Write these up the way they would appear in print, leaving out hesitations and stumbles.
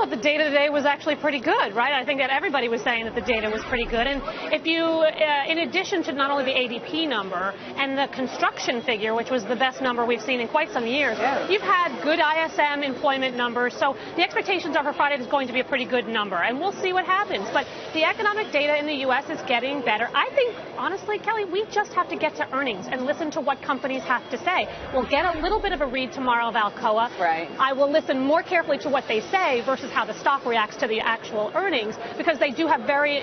thought the data today was actually pretty good, right? I think that everybody was saying that the data was pretty good. And if you, in addition to not only the ADP number and the construction figure, which was the best number we've seen in quite some years, you've had good ISM employment numbers. So the expectations are for Friday is going to be a pretty good number. And we'll see what happens. But the economic data in the U.S. is getting better. I think, honestly, Kelly, we just have to get to earnings and listen to what companies have to say. We'll get a little bit of a read tomorrow of Alcoa. Right. I will listen more carefully to what they say versus how the stock reacts to the actual earnings, because they do have very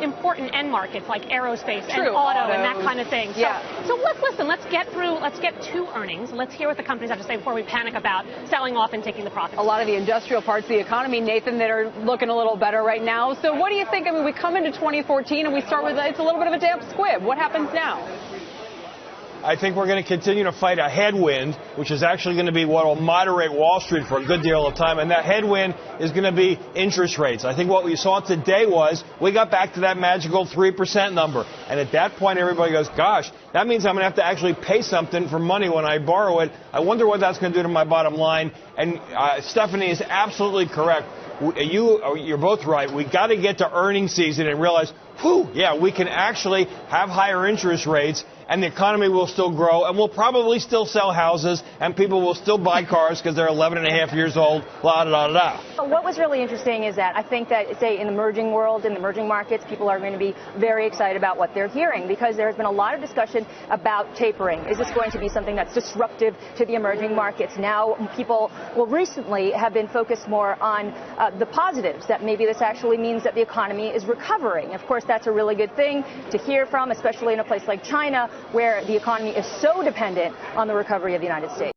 important end markets like aerospace and auto and that kind of thing. So let's listen. Let's get to earnings. Let's hear what the companies have to say before we panic about selling off and taking the profits. A lot of the industrial parts of the economy, Nathan, that are looking a little better right now. So what do you think? I mean, we come into 2014 and we start with, it's a little bit of a damp squib. What happens now? I think we're going to continue to fight a headwind, which is actually going to be what will moderate Wall Street for a good deal of time. And that headwind is going to be interest rates. I think what we saw today was we got back to that magical 3% number. And at that point, everybody goes, gosh, that means I'm going to have to actually pay something for money when I borrow it. I wonder what that's going to do to my bottom line. And Stephanie is absolutely correct. You're both right. We got to get to earnings season and realize, whew, yeah, we can actually have higher interest rates and the economy will still grow and we'll probably still sell houses and people will still buy cars because they're 11 and a half years old, la da da da. What was really interesting is that I think that, say, in the emerging world, in the emerging markets, people are going to be very excited about what they're hearing because there has been a lot of discussion about tapering. Is this going to be something that's disruptive to the emerging markets? Now people will recently have been focused more on the positives, that maybe this actually means that the economy is recovering. Of course, that's a really good thing to hear from, especially in a place like China, where the economy is so dependent on the recovery of the United States.